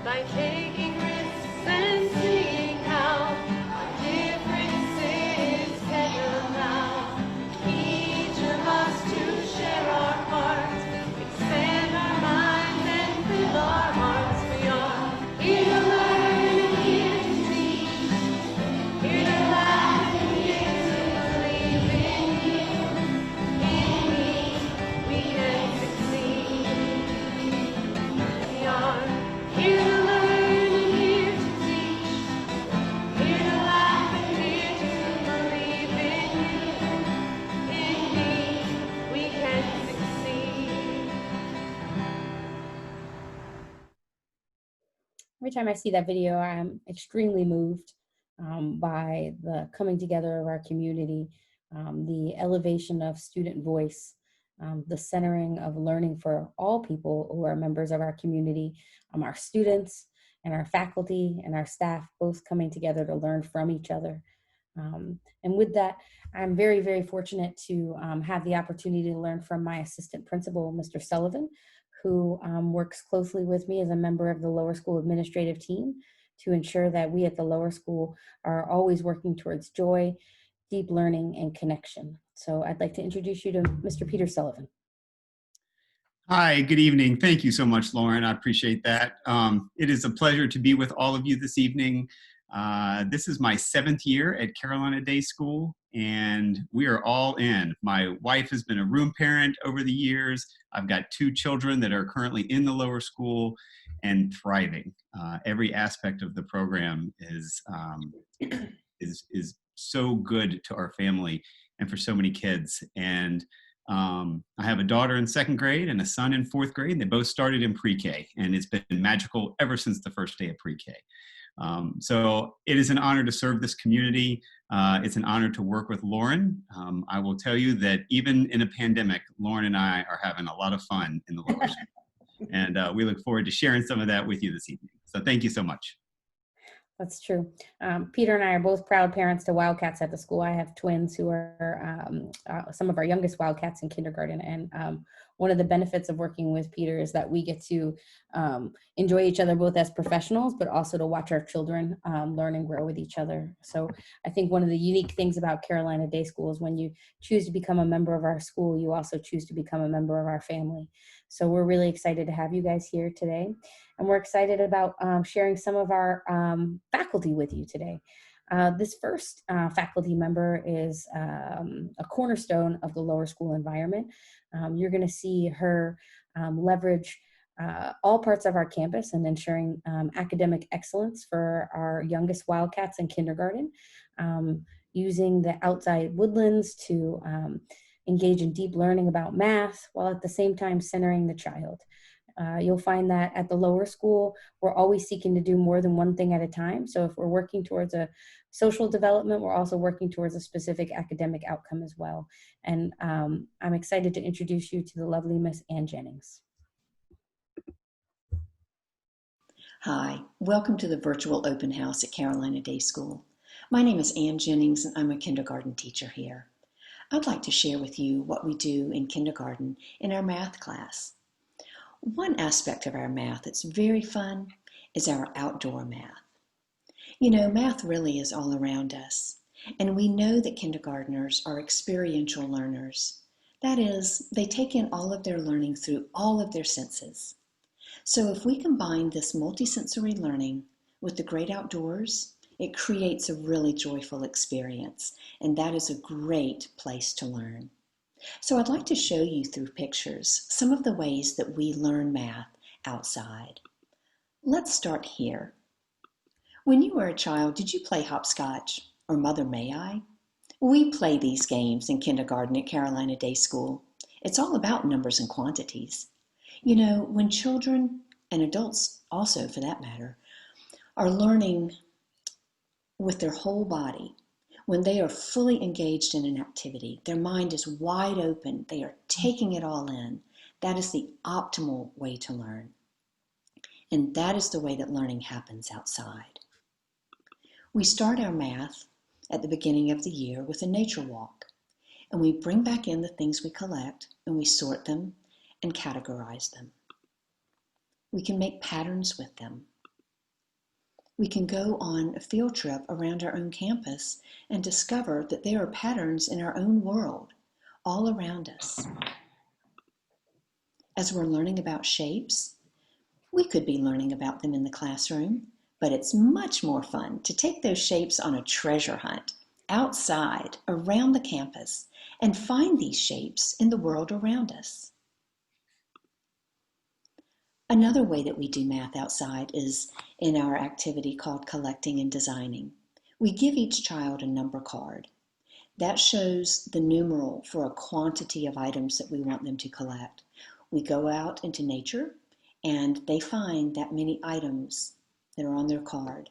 by taking risks and seeing how our differences can allow each of us to share our hearts, expand our minds and fill our hearts. We are here to learn and here to teach, here to laugh and here to believe in you, in me, we can succeed. We are here to learn and here to teach, here to laugh and here to believe in me, we can succeed. Every time I see that video, I'm extremely moved by the coming together of our community, the elevation of student voice, the centering of learning for all people who are members of our community, our students and our faculty and our staff both coming together to learn from each other. And with that, I'm very, very fortunate to have the opportunity to learn from my assistant principal, Mr. Sullivan, who works closely with me as a member of the lower school administrative team to ensure that we at the lower school are always working towards joy, deep learning, and connection. So I'd like to introduce you to Mr. Peter Sullivan. Hi, good evening. Thank you so much, Lauren. I appreciate that. It is a pleasure to be with all of you this evening. This is my 7th year at Carolina Day School, and we are all in. My wife has been a room parent over the years. I've got 2 children that are currently in the lower school and thriving. Every aspect of the program is so good to our family and for so many kids. And I have a daughter in 2nd grade and a son in 4th grade. They both started in pre-K, and it's been magical ever since the first day of pre-K. So it is an honor to serve this community. It's an honor to work with Lauren. I will tell you that even in a pandemic, Lauren and I are having a lot of fun in the lower school. And we look forward to sharing some of that with you this evening. So thank you so much. That's true. Peter and I are both proud parents to Wildcats at the school. I have twins who are some of our youngest Wildcats in kindergarten. And one of the benefits of working with Peter is that we get to enjoy each other both as professionals, but also to watch our children learn and grow with each other. So I think one of the unique things about Carolina Day School is when you choose to become a member of our school, you also choose to become a member of our family. So we're really excited to have you guys here today. And we're excited about sharing some of our faculty with you today. This first faculty member is a cornerstone of the lower school environment. You're going to see her leverage all parts of our campus and ensuring academic excellence for our youngest Wildcats in kindergarten, using the outside woodlands to engage in deep learning about math while at the same time centering the child. You'll find that at the lower school, we're always seeking to do more than one thing at a time. So if we're working towards a social development, we're also working towards a specific academic outcome as well. And I'm excited to introduce you to the lovely Miss Ann Jennings. Hi, welcome to the virtual open house at Carolina Day School. My name is Ann Jennings and I'm a kindergarten teacher here. I'd like to share with you what we do in kindergarten in our math class. One aspect of our math that's very fun is our outdoor math. You know, math really is all around us, and we know that kindergartners are experiential learners. That is, they take in all of their learning through all of their senses. So if we combine this multisensory learning with the great outdoors, it creates a really joyful experience, and that is a great place to learn. So I'd like to show you through pictures some of the ways that we learn math outside. Let's start here. When you were a child, did you play hopscotch or Mother May I? We play these games in kindergarten at Carolina Day School. It's all about numbers and quantities. You know, when children, and adults also for that matter, are learning with their whole body, when they are fully engaged in an activity, their mind is wide open, they are taking it all in. That is the optimal way to learn. And that is the way that learning happens outside. We start our math at the beginning of the year with a nature walk, and we bring back in the things we collect, and we sort them and categorize them. We can make patterns with them. We can go on a field trip around our own campus and discover that there are patterns in our own world all around us. As we're learning about shapes, we could be learning about them in the classroom, but it's much more fun to take those shapes on a treasure hunt outside, around the campus, and find these shapes in the world around us. Another way that we do math outside is in our activity called collecting and designing. We give each child a number card. That shows the numeral for a quantity of items that we want them to collect. We go out into nature and they find that many items that are on their card.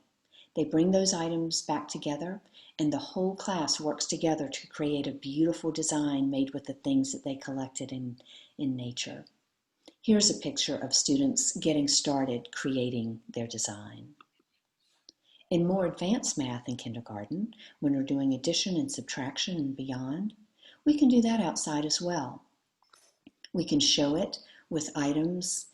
They bring those items back together and the whole class works together to create a beautiful design made with the things that they collected in nature. Here's a picture of students getting started creating their design. In more advanced math in kindergarten, when we're doing addition and subtraction and beyond, we can do that outside as well. We can show it with items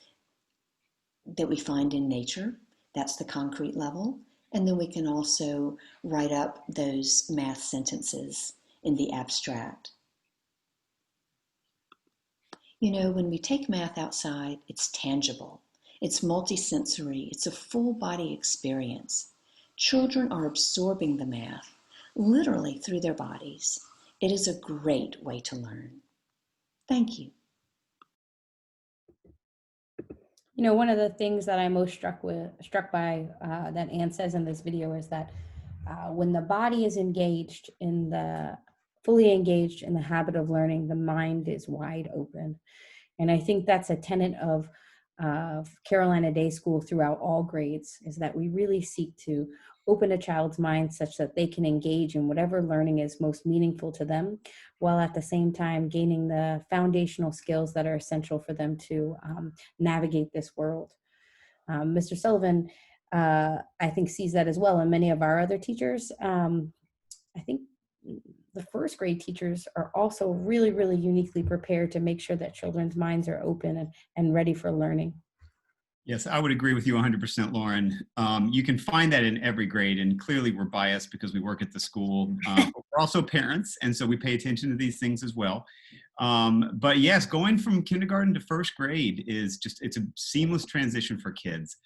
that we find in nature. That's the concrete level. And then we can also write up those math sentences in the abstract. You know, when we take math outside, it's tangible. It's multisensory. It's a full body experience. Children are absorbing the math literally through their bodies. It is a great way to learn. Thank you. You know, one of the things that I'm most struck by that Anne says in this video is that when the body is fully engaged in the habit of learning, the mind is wide open. And I think that's a tenet of Carolina Day School throughout all grades, is that we really seek to open a child's mind such that they can engage in whatever learning is most meaningful to them, while at the same time gaining the foundational skills that are essential for them to navigate this world. Mr. Sullivan, I think, sees that as well, and many of our other teachers. I think the first grade teachers are also really, really uniquely prepared to make sure that children's minds are open and ready for learning. Yes, I would agree with you 100%, Lauren. You can find that in every grade, and clearly we're biased because we work at the school. But we're also parents, and so we pay attention to these things as well. But yes, going from kindergarten to first grade is it's a seamless transition for kids.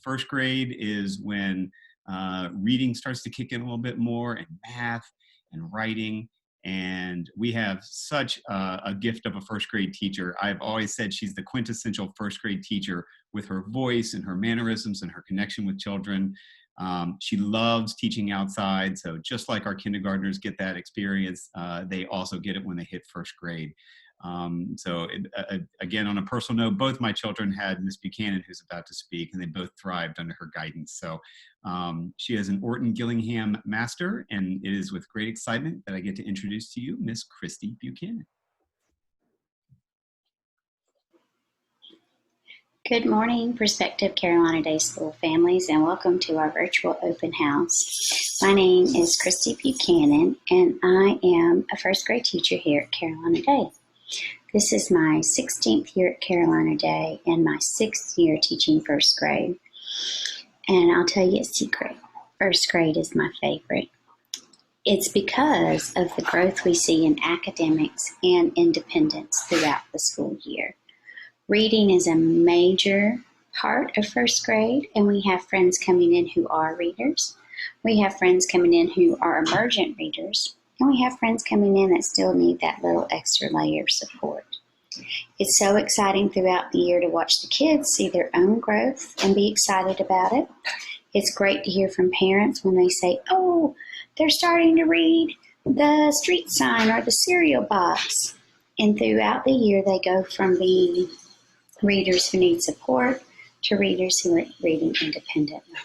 First grade is when reading starts to kick in a little bit more, and math and writing. And we have such a gift of a first grade teacher. I've always said she's the quintessential first grade teacher with her voice and her mannerisms and her connection with children. She loves teaching outside. So just like our kindergartners get that experience, they also get it when they hit first grade. Again, on a personal note, both my children had Miss Buchanan, who's about to speak, and they both thrived under her guidance. So she is an Orton Gillingham Master, and it is with great excitement that I get to introduce to you Miss Christy Buchanan. Good morning, prospective Carolina Day School families, and welcome to our virtual open house. My name is Christy Buchanan, and I am a first grade teacher here at Carolina Day. This is my 16th year at Carolina Day and my 6th year teaching first grade. And I'll tell you a secret. First grade is my favorite. It's because of the growth we see in academics and independence throughout the school year. Reading is a major part of first grade, and we have friends coming in who are readers. We have friends coming in who are emergent readers. And we have friends coming in that still need that little extra layer of support. It's so exciting throughout the year to watch the kids see their own growth and be excited about it. It's great to hear from parents when they say, oh, they're starting to read the street sign or the cereal box. And throughout the year, they go from being readers who need support to readers who are reading independently.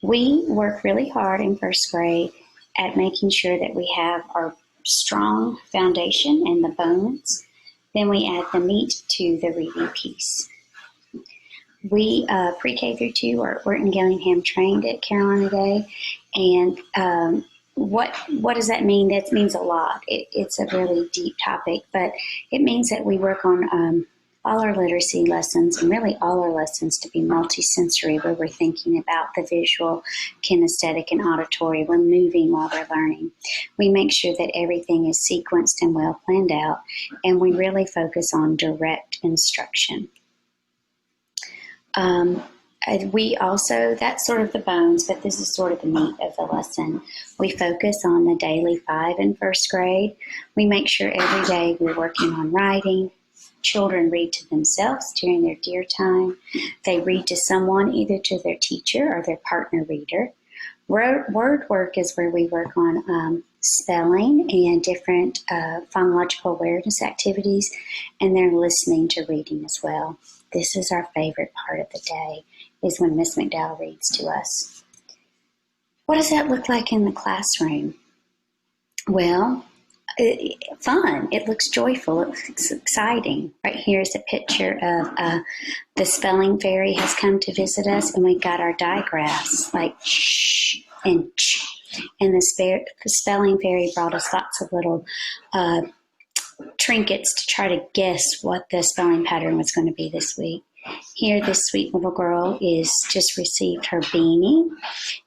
We work really hard in first grade at making sure that we have our strong foundation and the bones. Then we add the meat to the reading piece. We, pre-K through 2, are Orton Gillingham trained at Carolina Day. And what does that mean? That means a lot. It's a really deep topic, but it means that we work on all our literacy lessons and really all our lessons to be multisensory, where we're thinking about the visual, kinesthetic, and auditory. We're moving while we're learning. We make sure that everything is sequenced and well planned out, and we really focus on direct instruction. We also, that's sort of the bones, but this is sort of the meat of the lesson. We focus on the daily 5 in first grade. We make sure every day we're working on writing. Children read to themselves during their dear time. They read to someone, either to their teacher or their partner reader. Word work is where we work on spelling and different phonological awareness activities, and they're listening to reading as well. This is our favorite part of the day, is when Miss McDowell reads to us. What does that look like in the classroom? Well, fun. It looks joyful. It looks exciting. Right here is a picture of the spelling fairy has come to visit us, and we got our digraphs like shh and ch. And the spelling fairy brought us lots of little trinkets to try to guess what the spelling pattern was going to be this week. Here, this sweet little girl is just received her beanie,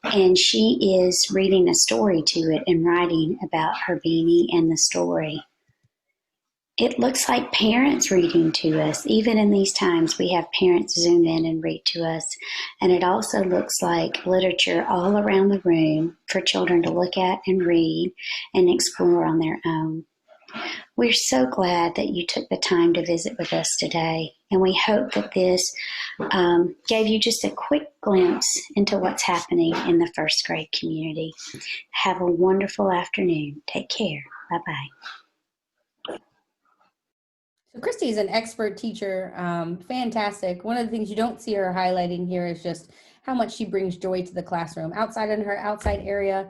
and she is reading a story to it and writing about her beanie and the story. It looks like parents reading to us. Even in these times, we have parents zoom in and read to us. And it also looks like literature all around the room for children to look at and read and explore on their own. We're so glad that you took the time to visit with us today, and we hope that this gave you just a quick glimpse into what's happening in the first grade community. Have a wonderful afternoon. Take care. Bye-bye. So Christy is an expert teacher, fantastic. One of the things you don't see her highlighting here is just how much she brings joy to the classroom. Outside in her outside area,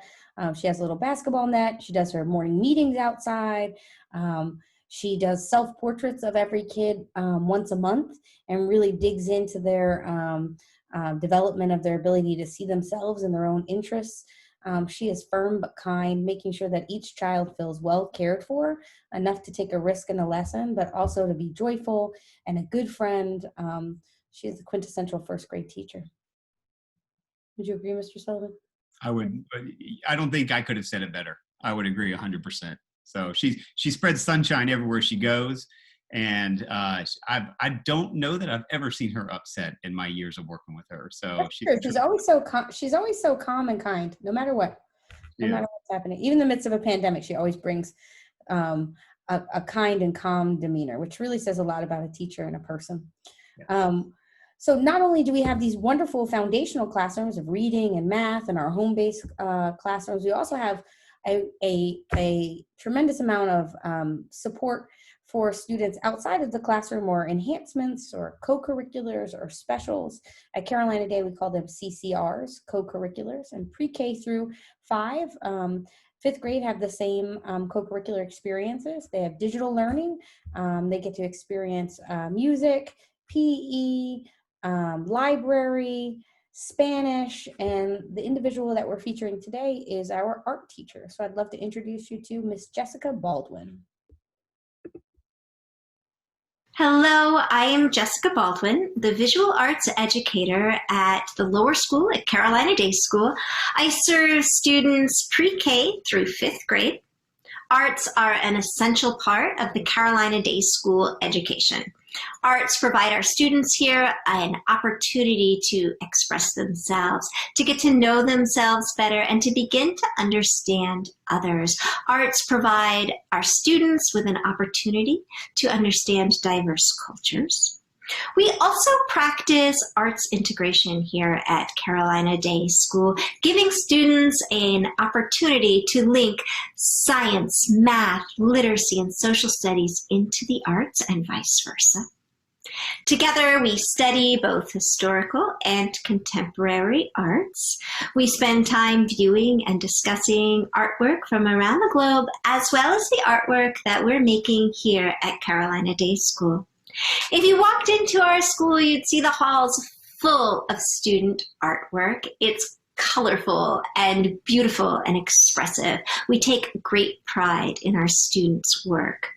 she has a little basketball net. She does her morning meetings outside. She does self-portraits of every kid once a month and really digs into their development of their ability to see themselves and their own interests. She is firm but kind, making sure that each child feels well cared for, enough to take a risk in a lesson, but also to be joyful and a good friend. She is the quintessential first grade teacher. Would you agree, Mr. Sullivan? I would. I don't think I could have said it better. I would agree 100%. So she spreads sunshine everywhere she goes, and I don't know that I've ever seen her upset in my years of working with her. So she's always so calm and kind, no matter what, no matter what's happening. Even in the midst of a pandemic, she always brings a kind and calm demeanor, which really says a lot about a teacher and a person. Yeah. So not only do we have these wonderful foundational classrooms of reading and math and our home-based classrooms, we also have a tremendous amount of support for students outside of the classroom, or enhancements or co-curriculars or specials. At Carolina Day, we call them CCRs, co-curriculars, and pre-K through 5. Fifth grade have the same co-curricular experiences. They have digital learning. They get to experience music, PE, library, Spanish, and the individual that we're featuring today is our art teacher. So I'd love to introduce you to Miss Jessica Baldwin. Hello, I am Jessica Baldwin, the visual arts educator at the lower school at Carolina Day School. I serve students pre-K through 5th grade. Arts are an essential part of the Carolina Day School education. Arts provide our students here an opportunity to express themselves, to get to know themselves better, and to begin to understand others. Arts provide our students with an opportunity to understand diverse cultures. We also practice arts integration here at Carolina Day School, giving students an opportunity to link science, math, literacy, and social studies into the arts and vice versa. Together, we study both historical and contemporary arts. We spend time viewing and discussing artwork from around the globe, as well as the artwork that we're making here at Carolina Day School. If you walked into our school, you'd see the halls full of student artwork. It's colorful and beautiful and expressive. We take great pride in our students' work.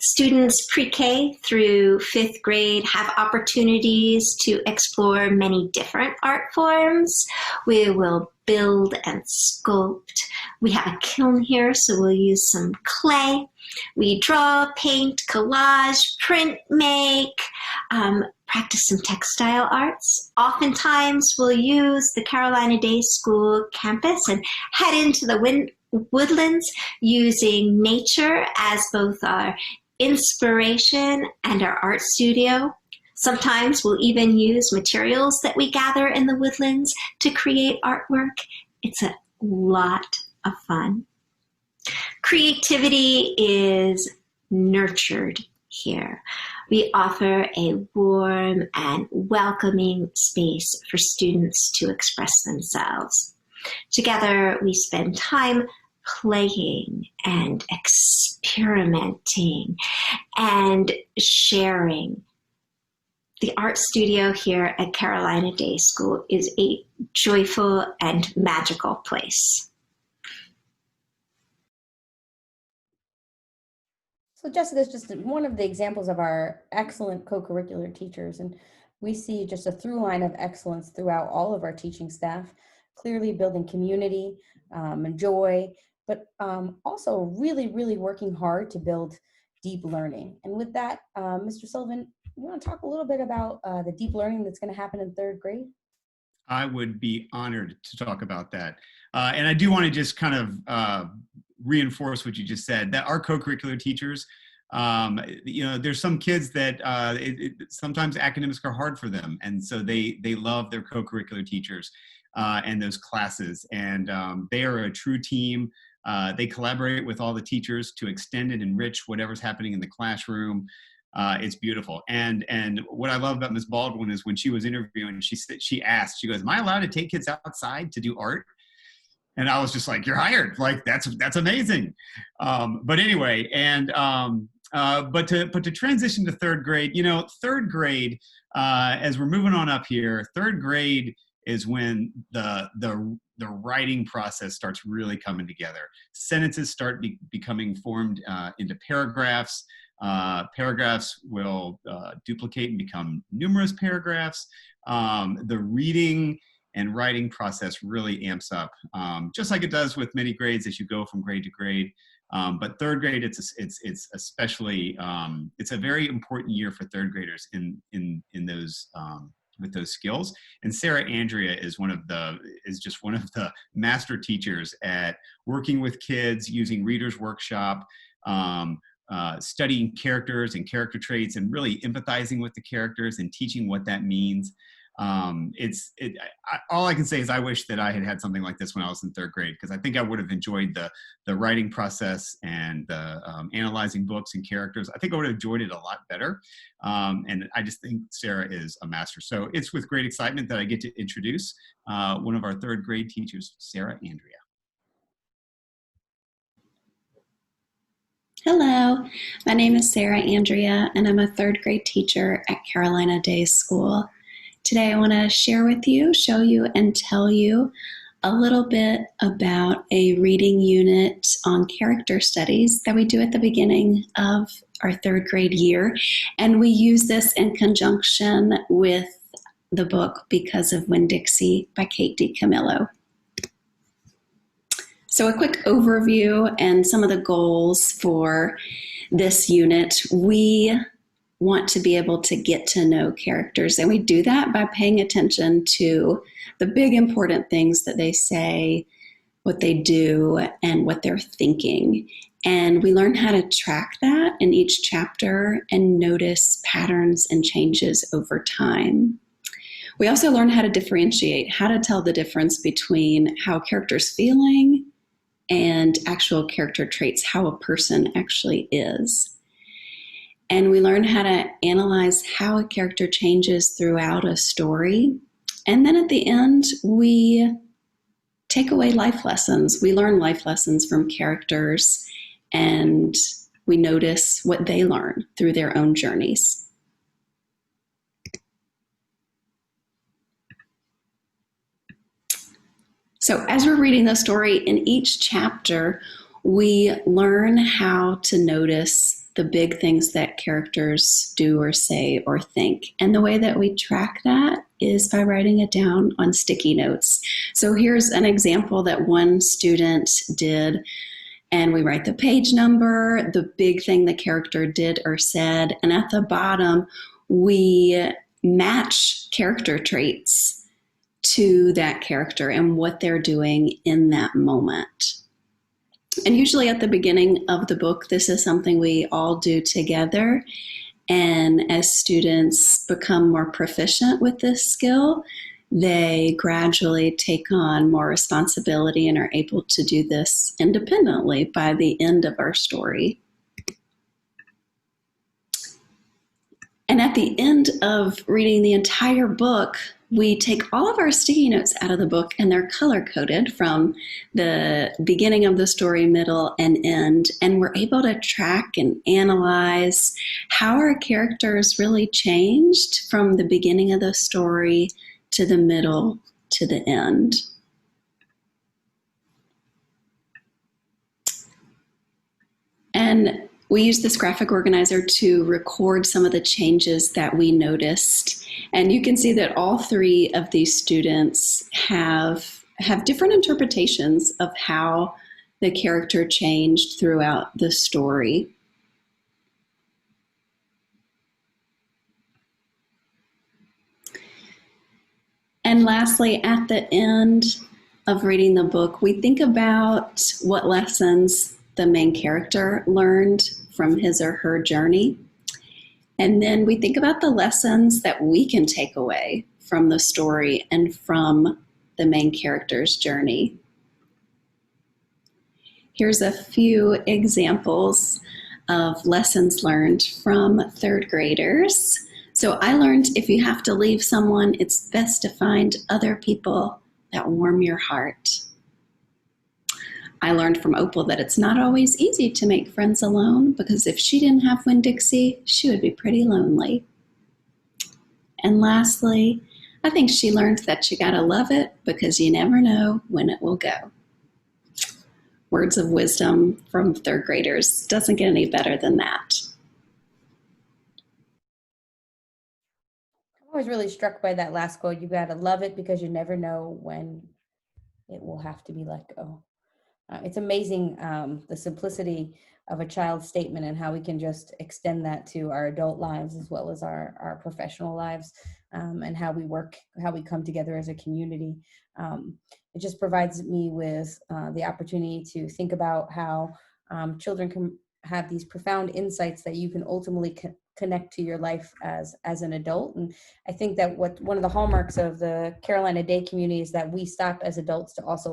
Students pre-K through 5th grade have opportunities to explore many different art forms. We will build and sculpt. We have a kiln here, so we'll use some clay. We draw, paint, collage, print, make, practice some textile arts. Oftentimes we'll use the Carolina Day School campus and head into the woodlands using nature as both our inspiration and our art studio. Sometimes we'll even use materials that we gather in the woodlands to create artwork. It's a lot of fun. Creativity is nurtured here. We offer a warm and welcoming space for students to express themselves. Together, we spend time playing and experimenting and sharing. The art studio here at Carolina Day School is a joyful and magical place. So Jessica is just one of the examples of our excellent co-curricular teachers, and we see just a through line of excellence throughout all of our teaching staff, clearly building community and joy, but also really, really working hard to build deep learning. And with that, Mr. Sullivan, you want to talk a little bit about the deep learning that's going to happen in 3rd grade? I would be honored to talk about that. And I do want to just kind of reinforce what you just said, that our co-curricular teachers, there's some kids that sometimes academics are hard for them. And so they love their co-curricular teachers and those classes. And they are a true team. They collaborate with all the teachers to extend and enrich whatever's happening in the classroom. It's beautiful. And what I love about Ms. Baldwin is when she was interviewing, she asked, she goes, "Am I allowed to take kids outside to do art?" And I was just like, "You're hired." Like, that's amazing. But anyway, but to transition to 3rd grade, 3rd grade, as we're moving on up here, 3rd grade is when the writing process starts really coming together. Sentences start becoming formed into paragraphs. Paragraphs will duplicate and become numerous paragraphs. The reading and writing process really amps up, just like it does with many grades as you go from grade to grade. But 3rd grade, it's especially, it's a very important year for 3rd graders in those with those skills. And Andrea is just one of the master teachers at working with kids using Reader's Workshop, studying characters and character traits and really empathizing with the characters and teaching what that means. All I can say is I wish that I had something like this when I was in 3rd grade, because I think I would have enjoyed the writing process and the analyzing books and characters. I think I would have enjoyed it a lot better. And I just think Sarah is a master. So it's with great excitement that I get to introduce one of our 3rd grade teachers, Andrea. Hello, my name is Andrea, and I'm a 3rd grade teacher at Carolina Day School. Today I want to share with you, show you, and tell you a little bit about a reading unit on character studies that we do at the beginning of our 3rd grade year. And we use this in conjunction with the book Because of Winn-Dixie by Kate DiCamillo. So a quick overview and some of the goals for this unit. We want to be able to get to know characters, and we do that by paying attention to the big important things that they say, what they do, and what they're thinking. And we learn how to track that in each chapter and notice patterns and changes over time. We also learn how to differentiate, how to tell the difference between how a character's feeling and actual character traits, how a person actually is. And we learn how to analyze how a character changes throughout a story. And then at the end, we take away life lessons. We learn life lessons from characters, and we notice what they learn through their own journeys. So as we're reading the story, in each chapter, we learn how to notice the big things that characters do or say or think. And the way that we track that is by writing it down on sticky notes. So here's an example that one student did, and we write the page number, the big thing the character did or said, and at the bottom, we match character traits to that character and what they're doing in that moment. And usually at the beginning of the book, this is something we all do together. And as students become more proficient with this skill, they gradually take on more responsibility and are able to do this independently by the end of our story. And at the end of reading the entire book, we take all of our sticky notes out of the book, and they're color-coded from the beginning of the story, middle, and end. And we're able to track and analyze how our characters really changed from the beginning of the story to the middle to the end. And we use this graphic organizer to record some of the changes that we noticed. And you can see that all three of these students have different interpretations of how the character changed throughout the story. And lastly, at the end of reading the book, we think about what lessons the main character learned from his or her journey. And then we think about the lessons that we can take away from the story and from the main character's journey. Here's a few examples of lessons learned from third graders. So I learned if you have to leave someone, it's best to find other people that warm your heart. I learned from Opal that it's not always easy to make friends alone, because if she didn't have Winn-Dixie, she would be pretty lonely. And lastly, I think she learned that you gotta love it because you never know when it will go. Words of wisdom from third graders. Doesn't get any better than that. I was really struck by that last quote. You gotta love it because you never know when it will have to be let go. It's amazing the simplicity of a child's statement and how we can just extend that to our adult lives as well as our professional lives, and how we work, how we come together as a community. It just provides me with the opportunity to think about how children can have these profound insights that you can ultimately connect to your life as an adult. And I think that one of the hallmarks of the Carolina Day community is that we stop as adults to also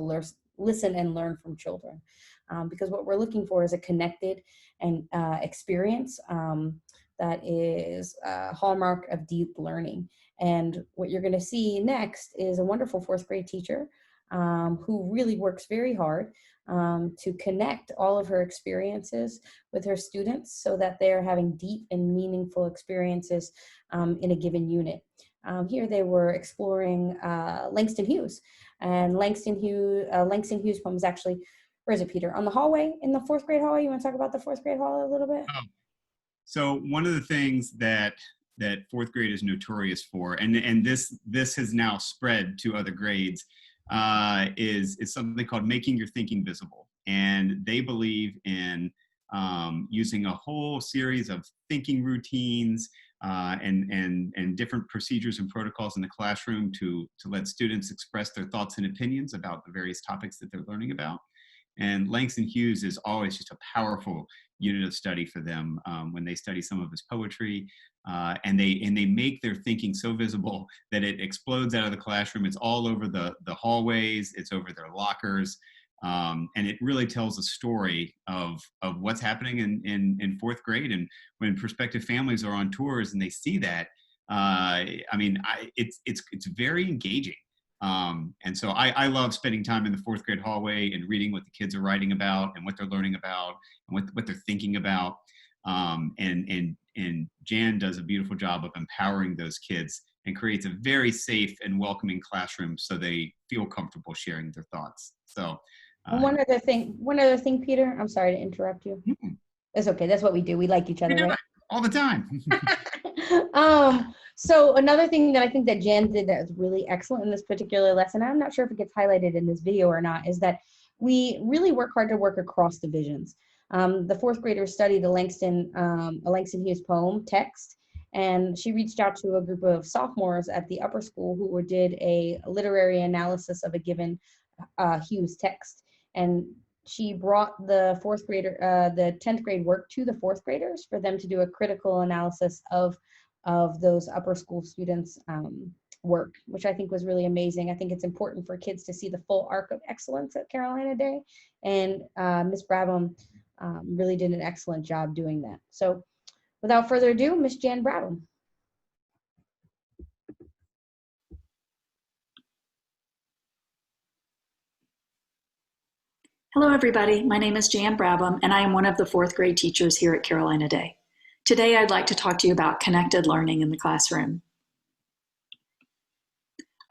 listen and learn from children, because what we're looking for is a connected and experience that is a hallmark of deep learning. And what you're going to see next is a wonderful fourth grade teacher who really works very hard to connect all of her experiences with her students so that they're having deep and meaningful experiences in a given unit. Here they were exploring Langston Hughes. And Langston Hughes' poem is actually, where is it, Peter? On the hallway, in the fourth grade hallway? You want to talk about the fourth grade hallway a little bit? So one of the things that fourth grade is notorious for, and this has now spread to other grades, is something called making your thinking visible. And they believe in using a whole series of thinking routines and different procedures and protocols in the classroom to let students express their thoughts and opinions about the various topics that they're learning about. And Langston Hughes is always just a powerful unit of study for them when they study some of his poetry, and they make their thinking so visible that it explodes out of the classroom. It's all over the hallways, it's over their lockers, and it really tells a story of what's happening in fourth grade. And when prospective families are on tours and they see that, it's very engaging. And so I love spending time in the fourth grade hallway and reading what the kids are writing about and what they're learning about and what they're thinking about. And Jan does a beautiful job of empowering those kids and creates a very safe and welcoming classroom so they feel comfortable sharing their thoughts. So one other thing, Peter, I'm sorry to interrupt you. That's okay. That's what we do. We like each other, We do right? it all the time. So another thing that I think that Jan did that was really excellent in this particular lesson, I'm not sure if it gets highlighted in this video or not, is that we really work hard to work across divisions. The fourth graders studied a Langston Hughes poem text, and she reached out to a group of sophomores at the upper school who did a literary analysis of a given Hughes text. And she brought the the 10th grade work to the fourth graders for them to do a critical analysis of those upper school students' work, which I think was really amazing. I think it's important for kids to see the full arc of excellence at Carolina Day, and Miss Brabham really did an excellent job doing that. So without further ado, Miss Jan Brabham. Hello, everybody. My name is Jan Brabham, and I am one of the fourth grade teachers here at Carolina Day. Today, I'd like to talk to you about connected learning in the classroom.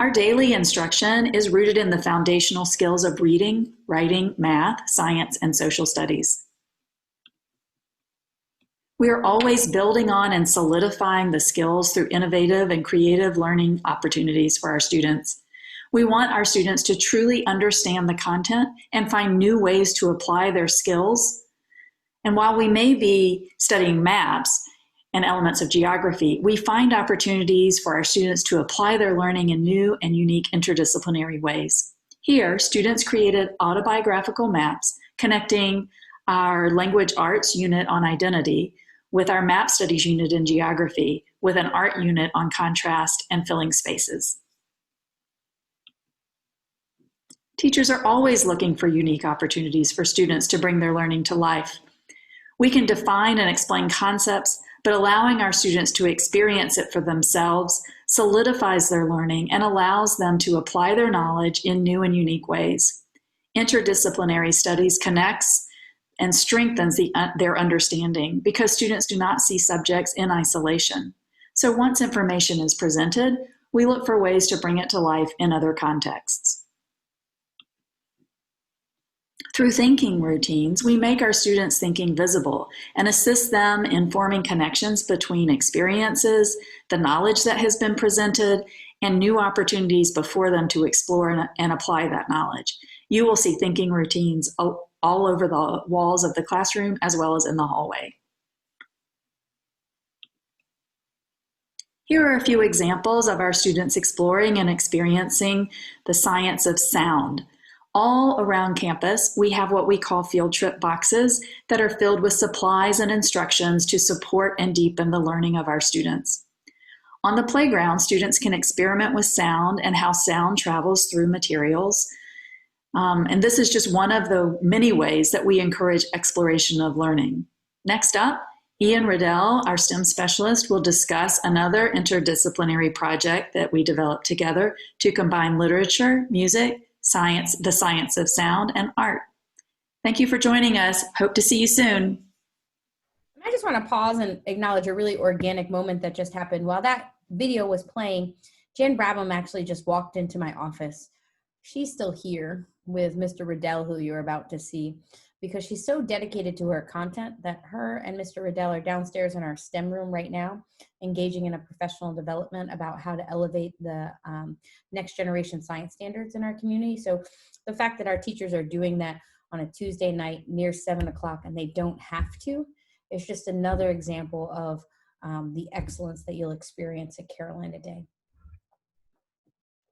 Our daily instruction is rooted in the foundational skills of reading, writing, math, science, and social studies. We are always building on and solidifying the skills through innovative and creative learning opportunities for our students. We want our students to truly understand the content and find new ways to apply their skills. And while we may be studying maps and elements of geography, we find opportunities for our students to apply their learning in new and unique interdisciplinary ways. Here, students created autobiographical maps connecting our language arts unit on identity with our map studies unit in geography, with an art unit on contrast and filling spaces. Teachers are always looking for unique opportunities for students to bring their learning to life. We can define and explain concepts, but allowing our students to experience it for themselves solidifies their learning and allows them to apply their knowledge in new and unique ways. Interdisciplinary studies connects and strengthens their understanding because students do not see subjects in isolation. So once information is presented, we look for ways to bring it to life in other contexts. Through thinking routines, we make our students' thinking visible and assist them in forming connections between experiences, the knowledge that has been presented, and new opportunities before them to explore and apply that knowledge. You will see thinking routines all over the walls of the classroom as well as in the hallway. Here are a few examples of our students exploring and experiencing the science of sound. All around campus, we have what we call field trip boxes that are filled with supplies and instructions to support and deepen the learning of our students. On the playground, students can experiment with sound and how sound travels through materials. And this is just one of the many ways that we encourage exploration of learning. Next up, Ian Riddell, our STEM specialist, will discuss another interdisciplinary project that we developed together to combine literature, music, science, the science of sound, and art. Thank you for joining us. Hope to see you soon. I just want to pause and acknowledge a really organic moment that just happened. While that video was playing, Jan Brabham actually just walked into my office. She's still here with Mr. Riddell, who you're about to see, because she's so dedicated to her content that her and Mr. Riddell are downstairs in our STEM room right now, engaging in a professional development about how to elevate the next generation science standards in our community. So the fact that our teachers are doing that on a Tuesday night near 7 o'clock and they don't have to is just another example of the excellence that you'll experience at Carolina Day.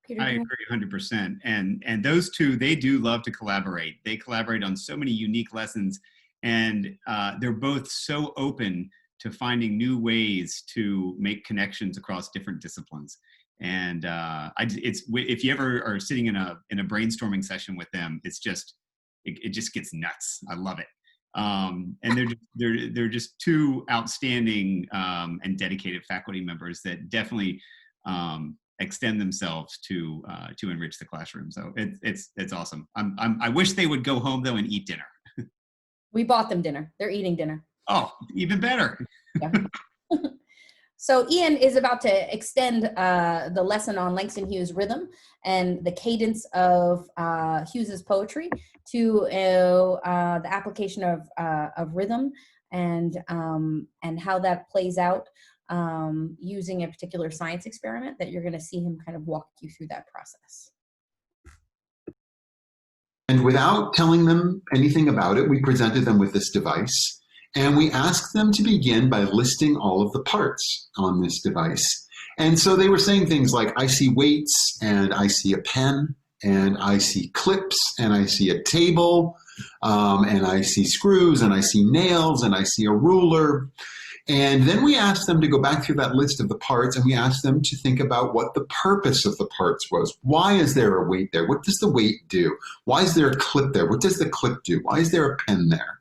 Peter, I agree 100%. And those two, they do love to collaborate. They collaborate on so many unique lessons, and they're both so open to finding new ways to make connections across different disciplines. And if you ever are sitting in a brainstorming session with them, it just gets nuts. I love it. And they're just two outstanding and dedicated faculty members that definitely extend themselves to enrich the classroom. So it's awesome. I wish they would go home though and eat dinner. We bought them dinner. They're eating dinner. Oh, even better. Yeah. So Ian is about to extend the lesson on Langston Hughes rhythm and the cadence of Hughes's poetry to the application of rhythm and how that plays out using a particular science experiment that you're going to see him kind of walk you through that process. And without telling them anything about it, we presented them with this device, and we asked them to begin by listing all of the parts on this device. And so they were saying things like, I see weights, and I see a pen, and I see clips, and I see a table, and I see screws, and I see nails, and I see a ruler. And then we asked them to go back through that list of the parts, and we asked them to think about what the purpose of the parts was. Why is there a weight there? What does the weight do? Why is there a clip there? What does the clip do? Why is there a pen there?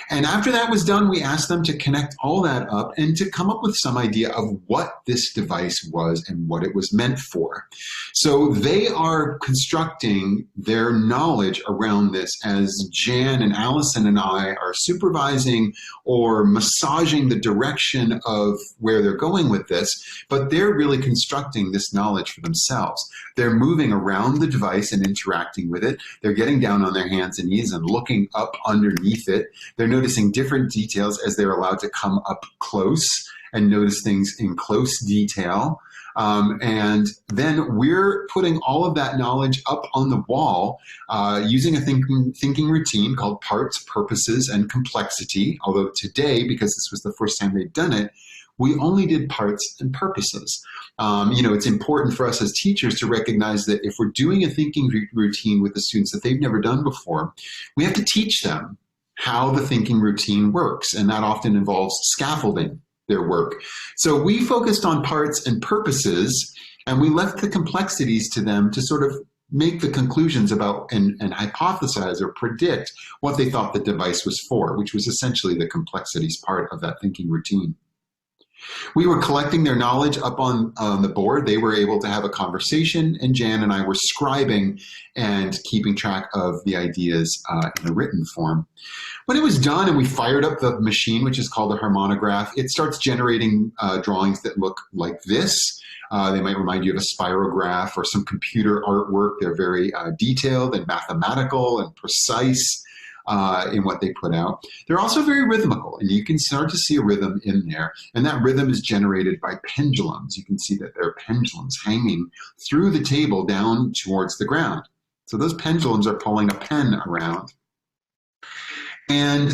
And after that was done, we asked them to connect all that up and to come up with some idea of what this device was and what it was meant for. So they are constructing their knowledge around this as Jan and Allison and I are supervising or massaging the direction of where they're going with this, but they're really constructing this knowledge for themselves. They're moving around the device and interacting with it. They're getting down on their hands and knees and looking up underneath it. They're noticing different details as they're allowed to come up close and notice things in close detail. And then we're putting all of that knowledge up on the wall using a thinking routine called Parts, Purposes, and Complexity. Although today, because this was the first time they'd done it, we only did parts and purposes. It's important for us as teachers to recognize that if we're doing a thinking routine with the students that they've never done before, we have to teach them how the thinking routine works, and that often involves scaffolding their work. So we focused on parts and purposes, and we left the complexities to them to sort of make the conclusions about and hypothesize or predict what they thought the device was for, which was essentially the complexities part of that thinking routine. We were collecting their knowledge up on the board. They were able to have a conversation, and Jan and I were scribing and keeping track of the ideas in a written form. When it was done and we fired up the machine, which is called a harmonograph, it starts generating drawings that look like this. They might remind you of a spirograph or some computer artwork. They're very detailed and mathematical and precise in what they put out. They're also very rhythmical, and you can start to see a rhythm in there, and that rhythm is generated by pendulums. You can see that there are pendulums hanging through the table down towards the ground. So those pendulums are pulling a pen around. And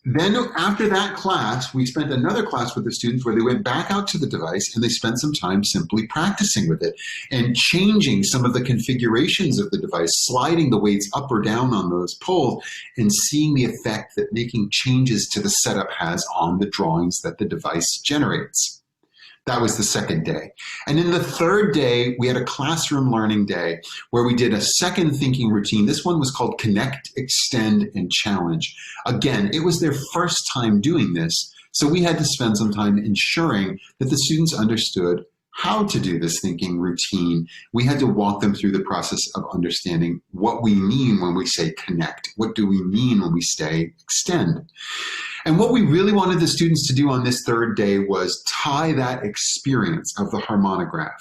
then after that class, we spent another class with the students where they went back out to the device and they spent some time simply practicing with it and changing some of the configurations of the device, sliding the weights up or down on those pulls and seeing the effect that making changes to the setup has on the drawings that the device generates. That was the second day. And then the third day, we had a classroom learning day where we did a second thinking routine. This one was called Connect, Extend, and Challenge. Again, it was their first time doing this, so we had to spend some time ensuring that the students understood how to do this thinking routine. We had to walk them through the process of understanding what we mean when we say connect. What do we mean when we say extend? And what we really wanted the students to do on this third day was tie that experience of the harmonograph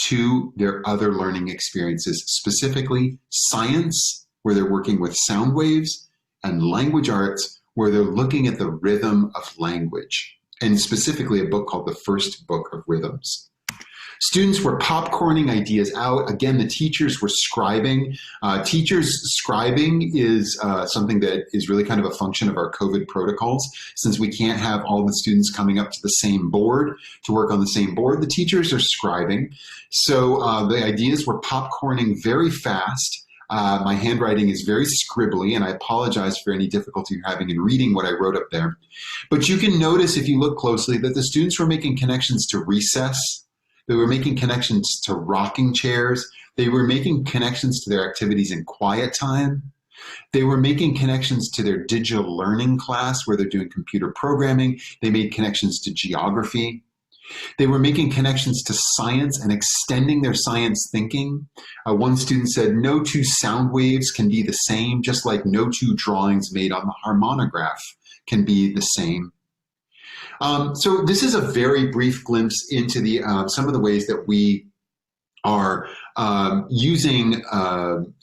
to their other learning experiences, specifically science, where they're working with sound waves, and language arts, where they're looking at the rhythm of language, and specifically a book called The First Book of Rhythms. Students were popcorning ideas out. Again, the teachers were scribing. Teachers scribing is something that is really kind of a function of our COVID protocols. Since we can't have all the students coming up to the same board to work on the same board, the teachers are scribing. So the ideas were popcorning very fast. My handwriting is very scribbly, and I apologize for any difficulty you're having in reading what I wrote up there. But you can notice, if you look closely, that the students were making connections to recess. They were making connections to rocking chairs. They were making connections to their activities in quiet time. They were making connections to their digital learning class where they're doing computer programming. They made connections to geography. They were making connections to science and extending their science thinking. One student said, no two sound waves can be the same, just like no two drawings made on the harmonograph can be the same. So this is a very brief glimpse into the some of the ways that we are using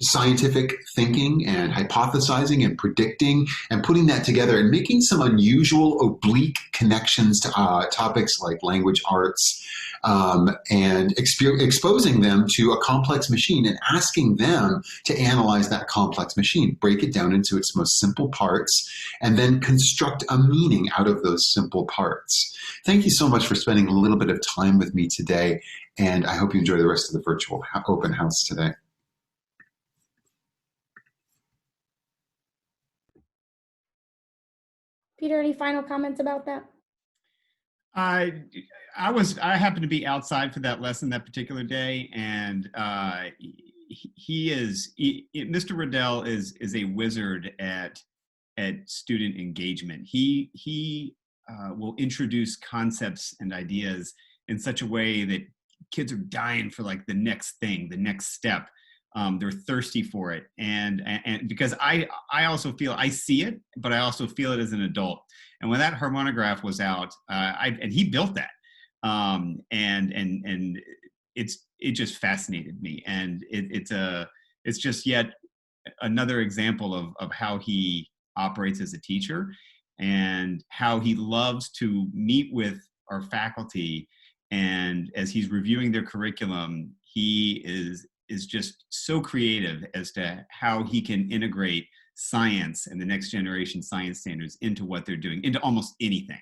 scientific thinking and hypothesizing and predicting and putting that together and making some unusual oblique connections to topics like language arts, and exposing them to a complex machine and asking them to analyze that complex machine, break it down into its most simple parts, and then construct a meaning out of those simple parts. Thank you so much for spending a little bit of time with me today, and I hope you enjoy the rest of the virtual open house today. Peter, any final comments about that? I happened to be outside for that lesson that particular day, and Mr. Riddell is a wizard at student engagement. He will introduce concepts and ideas in such a way that kids are dying for like the next thing, the next step. They're thirsty for it, and because I also feel I see it, but I also feel it as an adult. And when that harmonograph was out, and he built that, and it just fascinated me, and it's just yet another example of how he operates as a teacher and how he loves to meet with our faculty. And as he's reviewing their curriculum, he is just so creative as to how he can integrate science and the next generation science standards into what they're doing, into almost anything.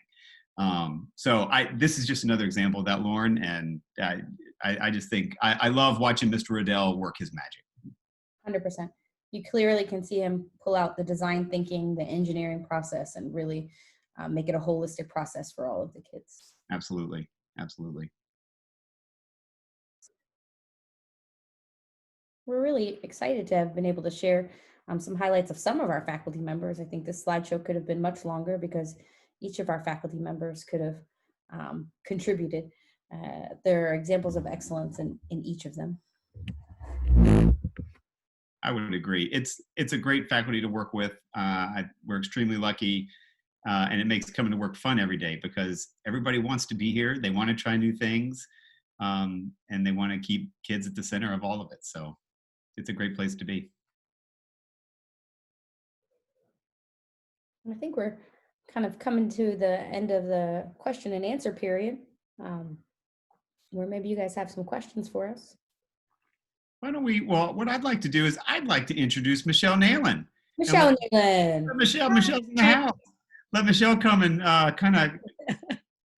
So this is just another example of that, Lauren, and I just think I love watching Mr. Riddell work his magic. 100%. You clearly can see him pull out the design thinking, the engineering process, and really make it a holistic process for all of the kids. Absolutely. Absolutely. We're really excited to have been able to share some highlights of some of our faculty members. I think this slideshow could have been much longer because each of our faculty members could have contributed. There are examples of excellence in each of them. I would agree. It's a great faculty to work with. We're extremely lucky, and it makes coming to work fun every day because everybody wants to be here. They want to try new things, and they want to keep kids at the center of all of it. So it's a great place to be. I think we're kind of coming to the end of the question and answer period, where maybe you guys have some questions for us. Why don't we, well, what I'd like to do is I'd like to introduce Michelle Nalen. Michelle Nalen. Michelle's in the house. Let Michelle come and kind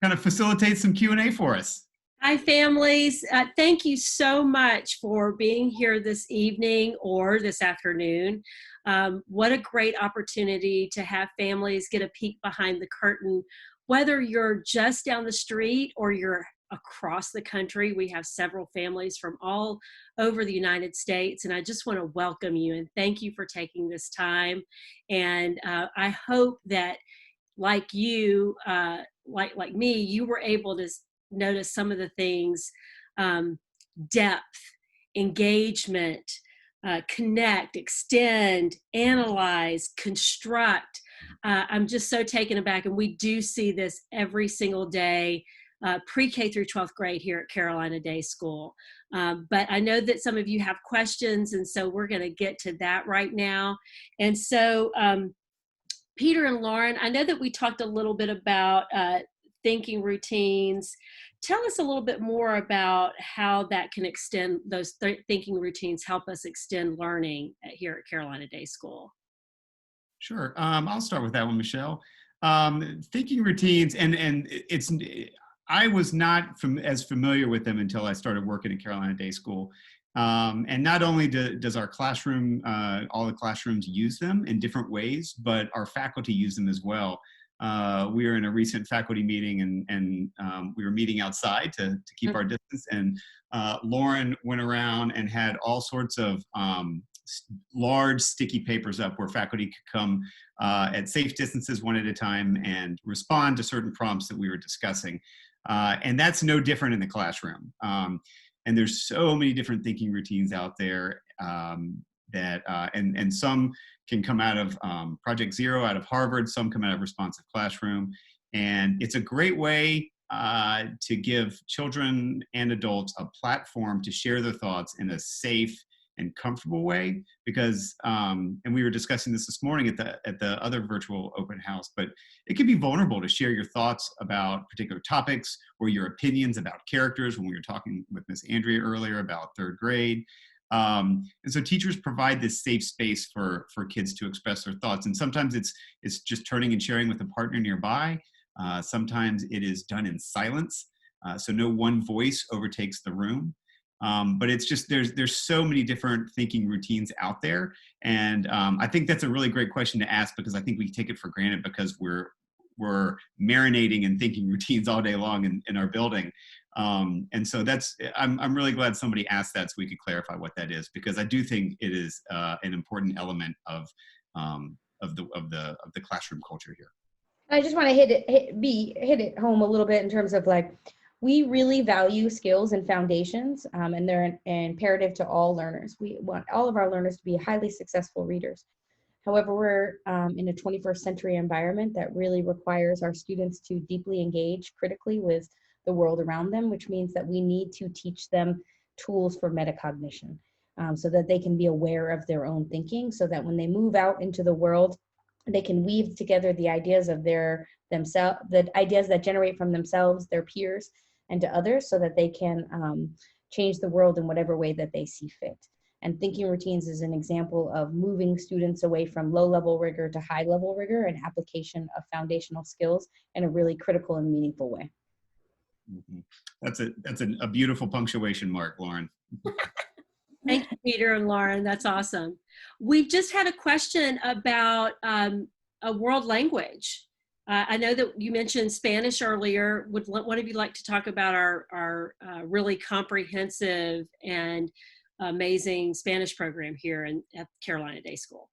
of facilitate some Q&A for us. Hi, families. Thank you so much for being here this evening or this afternoon. What a great opportunity to have families get a peek behind the curtain. Whether you're just down the street or you're across the country, we have several families from all over the United States, and I just want to welcome you and thank you for taking this time. And I hope that, like you, like me, you were able to notice some of the things: depth, engagement, connect, extend, analyze, construct. I'm just so taken aback, and we do see this every single day, pre-K through 12th grade here at Carolina Day School. But I know that some of you have questions, and so we're going to get to that right now. And so, Peter and Lauren, I know that we talked a little bit about thinking routines. Tell us a little bit more about how that can extend, those thinking routines help us extend learning here at Carolina Day School. Sure. I'll start with that one, Michelle. Thinking routines, and I was not as familiar with them until I started working at Carolina Day School. And not only does our classroom, all the classrooms use them in different ways, but our faculty use them as well. We were in a recent faculty meeting, and we were meeting outside to keep our distance. And Lauren went around and had all sorts of large sticky papers up where faculty could come at safe distances one at a time and respond to certain prompts that we were discussing. And that's no different in the classroom. And there's so many different thinking routines out there and some can come out of Project Zero out of Harvard, some come out of Responsive Classroom. And it's a great way to give children and adults a platform to share their thoughts in a safe and comfortable way, because and we were discussing this morning at the other virtual open house, but it can be vulnerable to share your thoughts about particular topics or your opinions about characters, when we were talking with Miss Andrea earlier about third grade. And so teachers provide this safe space for kids to express their thoughts, and sometimes it's just turning and sharing with a partner nearby. Sometimes it is done in silence, so no one voice overtakes the room. But it's just, there's so many different thinking routines out there. And I think that's a really great question to ask, because I think we take it for granted because we're marinating in thinking routines all day long in our building. And so I'm really glad somebody asked that so we could clarify what that is, because I do think it is an important element of the classroom culture here. I just want to hit it home a little bit in terms of, like, we really value skills and foundations, and they're imperative to all learners. We want all of our learners to be highly successful readers. However, we're in a 21st century environment that really requires our students to deeply engage critically with the world around them, which means that we need to teach them tools for metacognition, so that they can be aware of their own thinking, so that when they move out into the world, they can weave together the ideas of themselves, the ideas that generate from themselves, their peers, and to others, so that they can change the world in whatever way that they see fit. And thinking routines is an example of moving students away from low-level rigor to high-level rigor and application of foundational skills in a really critical and meaningful way. Mm-hmm. That's a beautiful punctuation mark, Lauren. Thank you, Peter and Lauren. That's awesome. We just had a question about a world language. I know that you mentioned Spanish earlier. Would one of you like to talk about our really comprehensive and amazing Spanish program here at Carolina Day School?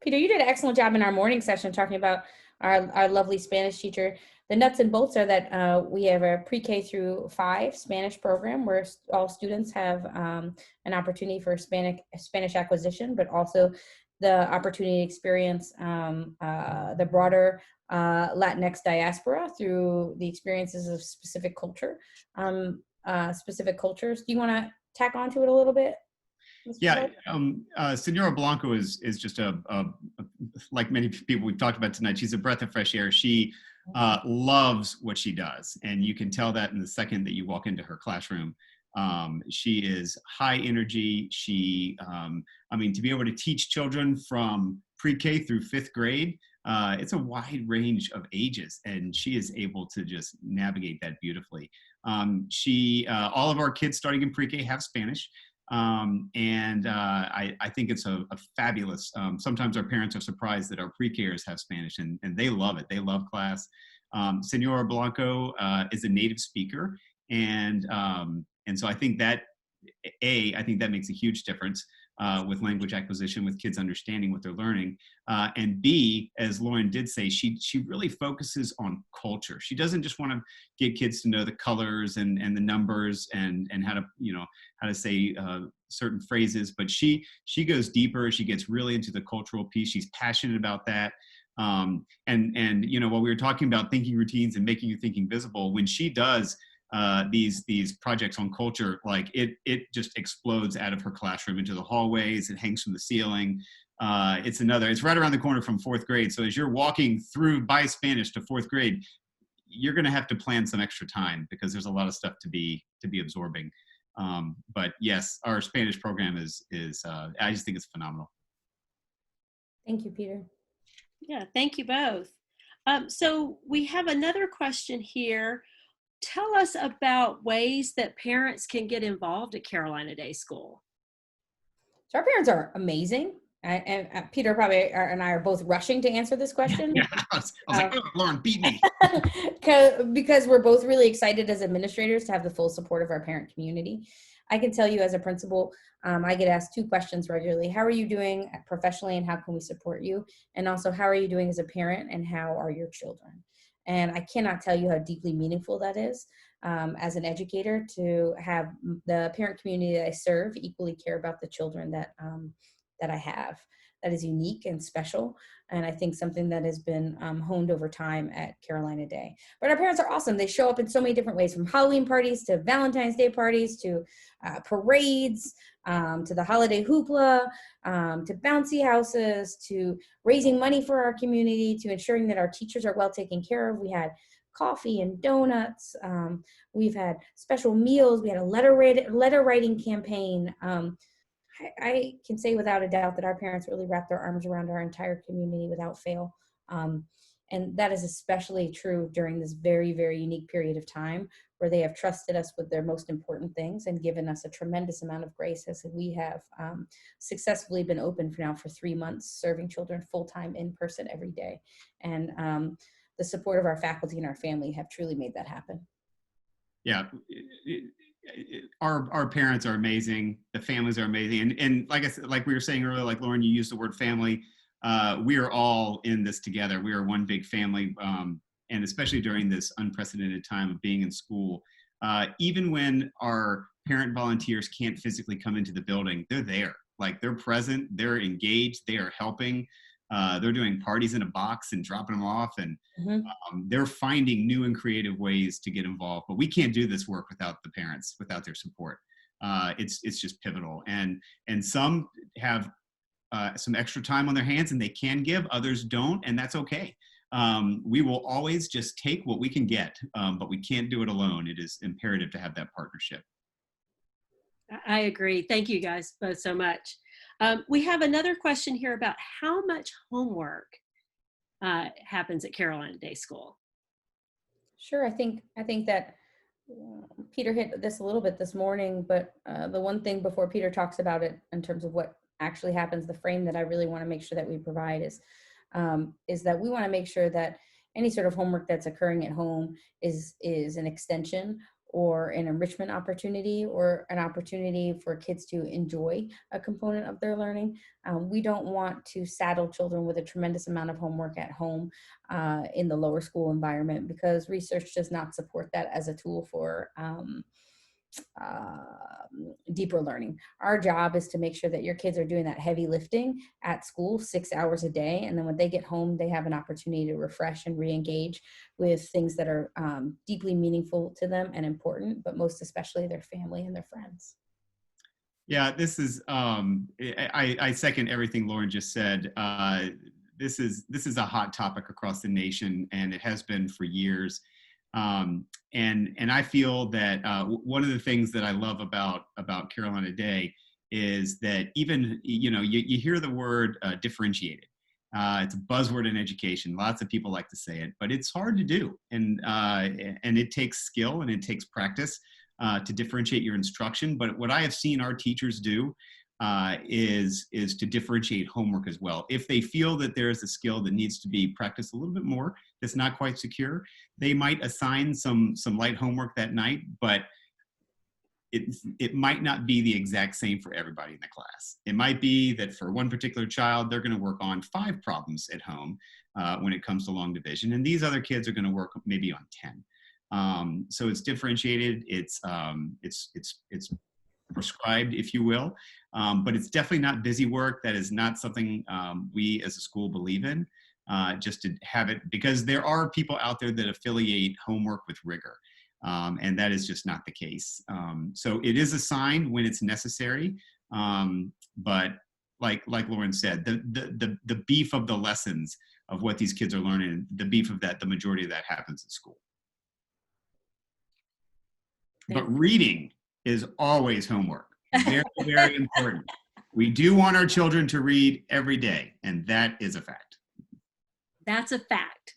Peter, you did an excellent job in our morning session talking about our lovely Spanish teacher. The nuts and bolts are that we have a pre-K through 5 Spanish program where all students have an opportunity for Spanish acquisition, but also the opportunity to experience the broader Latinx diaspora through the experiences of specific cultures. Do you want to tack onto it a little bit? Yeah, Senora Blanco is just like many people we've talked about tonight, she's a breath of fresh air. She loves what she does, and you can tell that in the second that you walk into her classroom. She is high energy. She, to be able to teach children from pre-K through 5th grade, it's a wide range of ages, and she is able to just navigate that beautifully. All of our kids starting in pre-K have Spanish. I think it's a fabulous, sometimes our parents are surprised that our pre-Kers have Spanish, and they love it. They love class. Senora Blanco is a native speaker, and so I think that makes a huge difference with language acquisition, with kids understanding what they're learning. And B, as Lauren did say, she really focuses on culture. She doesn't just want to get kids to know the colors and the numbers and how to say certain phrases, but she goes deeper. She gets really into the cultural piece. She's passionate about that. While we were talking about thinking routines and making your thinking visible, when she does these projects on culture, like it just explodes out of her classroom into the hallways. It hangs from the ceiling. It's right around the corner from 4th grade. So as you're walking through by Spanish to 4th grade, you're going to have to plan some extra time because there's a lot of stuff to be absorbing. But yes, our Spanish program is I just think it's phenomenal. Thank you, Peter. Yeah, thank you both. So we have another question here. Tell us about ways that parents can get involved at Carolina Day School. So our parents are amazing. And Peter and I are both rushing to answer this question. Yeah, I was like, oh, Lauren, beat me. Because we're both really excited as administrators to have the full support of our parent community. I can tell you as a principal, I get asked 2 questions regularly. How are you doing professionally and how can we support you? And also, how are you doing as a parent and how are your children? And I cannot tell you how deeply meaningful that is as an educator, to have the parent community that I serve equally care about the children that I have. that is unique and special. And I think something that has been honed over time at Carolina Day. But our parents are awesome. They show up in so many different ways, from Halloween parties to Valentine's Day parties to parades, to the holiday hoopla, to bouncy houses, to raising money for our community, to ensuring that our teachers are well taken care of. We had coffee and donuts. We've had special meals. We had a letter writing campaign. I can say without a doubt that our parents really wrapped their arms around our entire community without fail. And that is especially true during this very, very unique period of time where they have trusted us with their most important things and given us a tremendous amount of grace as we have successfully been open for 3 months, serving children full-time in person every day. And the support of our faculty and our family have truly made that happen. Yeah. Our parents are amazing. The families are amazing. And like I said, like we were saying earlier, like Lauren, you used the word family. We are all in this together. We are one big family. And especially during this unprecedented time of being in school, even when our parent volunteers can't physically come into the building, they're there. Like, they're present, they're engaged, they are helping. They're doing parties in a box and dropping them off, and they're finding new and creative ways to get involved. But we can't do this work without the parents, without their support. It's just pivotal. And some have some extra time on their hands and they can give, others don't, and that's okay. We will always just take what we can get, but we can't do it alone. It is imperative to have that partnership. I agree. Thank you guys both so much. We have another question here about how much homework happens at Carolina Day School. Sure, I think that Peter hit this a little bit this morning, but the one thing before Peter talks about it in terms of what actually happens, the frame that I really want to make sure that we provide is that we want to make sure that any sort of homework that's occurring at home is an extension or an enrichment opportunity or an opportunity for kids to enjoy a component of their learning. We don't want to saddle children with a tremendous amount of homework at home in the lower school environment, because research does not support that as a tool for deeper learning. Our job is to make sure that your kids are doing that heavy lifting at school 6 hours a day, and then when they get home, they have an opportunity to refresh and re-engage with things that are deeply meaningful to them and important, but most especially their family and their friends. Yeah, this is, I second everything Lauren just said. This is a hot topic across the nation, and it has been for years. And I feel that one of the things that I love about Carolina Day is that even, you hear the word differentiated. It's a buzzword in education. Lots of people like to say it, but it's hard to do. And it takes skill and it takes practice to differentiate your instruction. But what I have seen our teachers do is to differentiate homework as well. If they feel that there is a skill that needs to be practiced a little bit more, that's not quite secure, they might assign some light homework that night, but it might not be the exact same for everybody in the class. It might be that for one particular child, they're going to work on 5 problems at home when it comes to long division, and these other kids are going to work maybe on 10. So it's differentiated. It's prescribed, if you will, but it's definitely not busy work. That is not something we as a school believe in, just to have it, because there are people out there that affiliate homework with rigor, and that is just not the case. So it is assigned when it's necessary, but like Lauren said, the beef of the lessons of what these kids are learning, the beef of that, the majority of that happens at school. But reading is always homework. Very, very important. We do want our children to read every day, and that is a fact. That's a fact.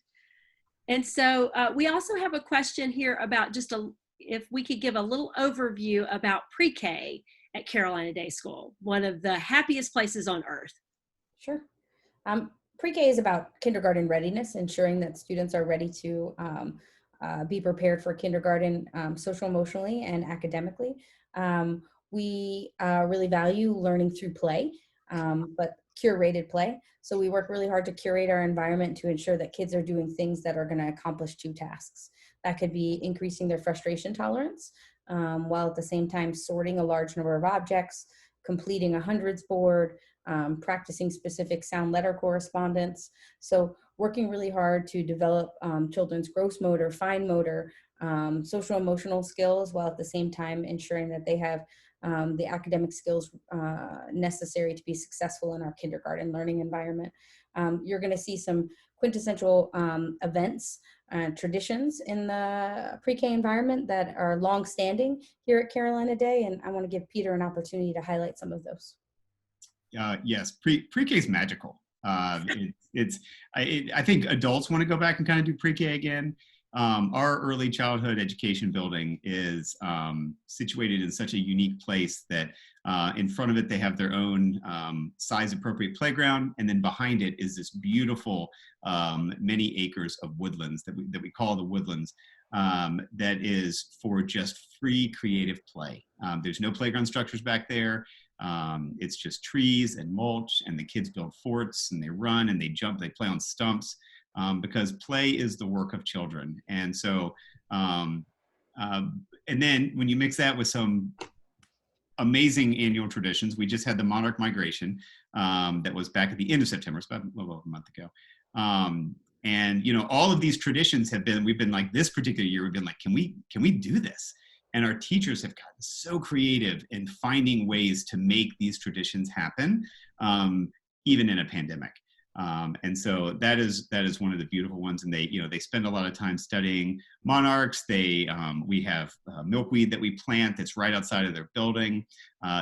And so we also have a question here about if we could give a little overview about pre-K at Carolina Day School, one of the happiest places on earth. Sure. Pre-K is about kindergarten readiness, ensuring that students are ready to be prepared for kindergarten social, emotionally, and academically. We really value learning through play, but curated play. So we work really hard to curate our environment to ensure that kids are doing things that are going to accomplish 2 tasks. That could be increasing their frustration tolerance, while at the same time sorting a large number of objects, completing a hundreds board, practicing specific sound letter correspondence. So working really hard to develop children's gross motor, fine motor, social emotional skills, while at the same time ensuring that they have the academic skills necessary to be successful in our kindergarten learning environment. You're going to see some quintessential events, traditions in the pre-K environment that are long-standing here at Carolina Day, and I want to give Peter an opportunity to highlight some of those. Yes, pre-K is magical. I think adults want to go back and kind of do pre-K again. Our early childhood education building is situated in such a unique place that in front of it they have their own size appropriate playground, and then behind it is this beautiful many acres of woodlands that we call the woodlands, that is for just free creative play. There's no playground structures back there. It's just trees and mulch, and the kids build forts and they run and they jump, they play on stumps, because play is the work of children. And so, and then when you mix that with some amazing annual traditions, we just had the monarch migration that was back at the end of September, it's about a little over a month ago. And you know, all of these traditions we've been like, this particular year, we've been like, can we do this? And our teachers have gotten so creative in finding ways to make these traditions happen, even in a pandemic. And so that is one of the beautiful ones. And they spend a lot of time studying monarchs. We have milkweed that we plant that's right outside of their building.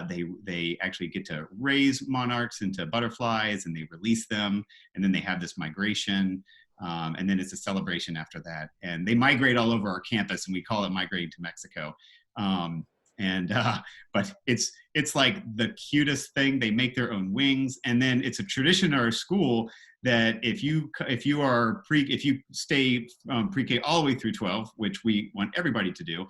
They actually get to raise monarchs into butterflies, and they release them. And then they have this migration. And then it's a celebration after that. And they migrate all over our campus, and we call it migrating to Mexico. But it's like the cutest thing. They make their own wings. And then it's a tradition in our school that if you stay pre-K all the way through 12, which we want everybody to do,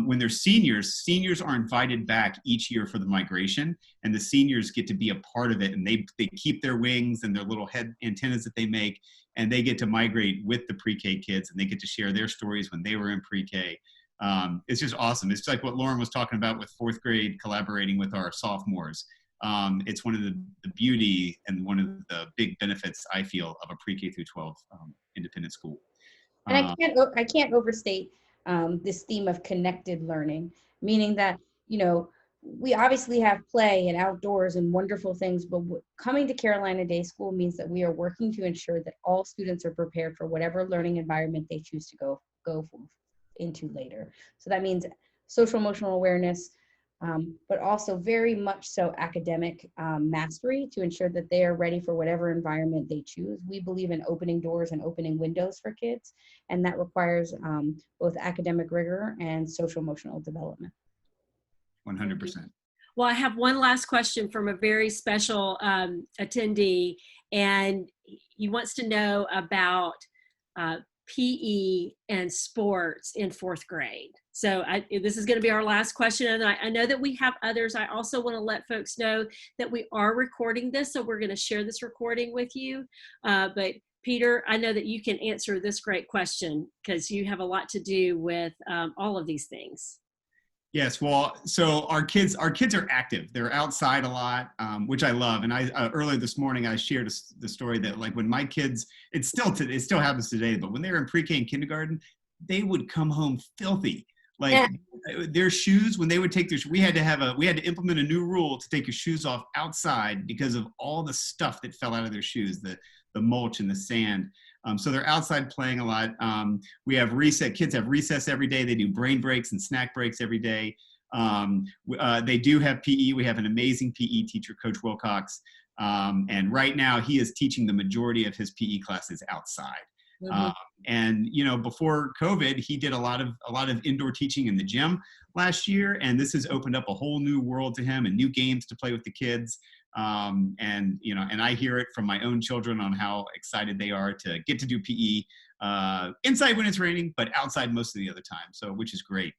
when they're seniors are invited back each year for the migration, and the seniors get to be a part of it, and they keep their wings and their little head antennas that they make, and they get to migrate with the pre-K kids, and they get to share their stories when they were in pre-K. It's just awesome. It's like what Lauren was talking about with fourth grade collaborating with our sophomores. It's one of the beauty and one of the big benefits I feel of a pre-K through 12 independent school. And I can't overstate this theme of connected learning, meaning that, you know, we obviously have play and outdoors and wonderful things, but coming to Carolina Day School means that we are working to ensure that all students are prepared for whatever learning environment they choose to go into later. So that means social emotional awareness, but also very much so academic mastery to ensure that they are ready for whatever environment they choose. We believe in opening doors and opening windows for kids, and that requires both academic rigor and social emotional development. 100%. Well, I have one last question from a very special attendee, and he wants to know about PE and sports in fourth grade. So this is going to be our last question, and I know that we have others. I also want to let folks know that we are recording this, so we're going to share this recording with you. But Peter, I know that you can answer this great question because you have a lot to do with all of these things. Yes, well, so our kids are active. They're outside a lot, which I love. And I earlier this morning I shared the story that, like, when my kids, it still happens today, but when they were in pre-K and kindergarten, they would come home filthy. Like their shoes, when they would take we had to implement a new rule to take your shoes off outside because of all the stuff that fell out of their shoes, the mulch and the sand. So they're outside playing a lot. We have kids have recess every day. They do brain breaks and snack breaks every day. They do have PE. We have an amazing PE teacher, Coach Wilcox. And right now he is teaching the majority of his PE classes outside. Mm-hmm. And you know, before COVID, he did a lot of indoor teaching in the gym last year, and this has opened up a whole new world to him and new games to play with the kids. And you know, and I hear it from my own children on how excited they are to get to do PE inside when it's raining, but outside most of the other time. So, which is great.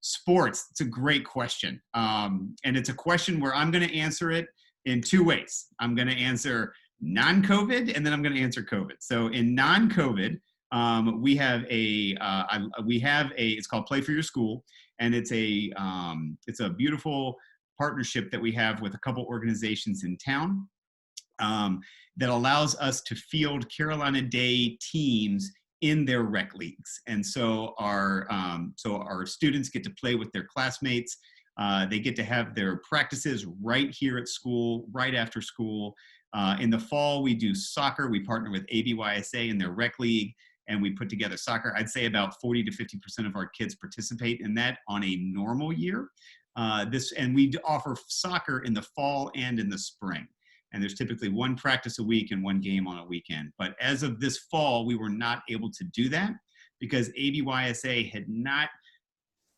Sports, it's a great question, and it's a question where I'm going to answer it in two ways. I'm going to answer non-COVID, and then I'm going to answer COVID. So in non-COVID, we have it's called Play for Your School, and it's a beautiful partnership that we have with a couple organizations in town that allows us to field Carolina Day teams in their rec leagues. And so our students get to play with their classmates. They get to have their practices right here at school, right after school. In the fall, we do soccer. We partner with ABYSA in their rec league, and we put together soccer. I'd say about 40 to 50% of our kids participate in that on a normal year. And we offer soccer in the fall and in the spring. And there's typically one practice a week and one game on a weekend. But as of this fall, we were not able to do that because ABYSA had not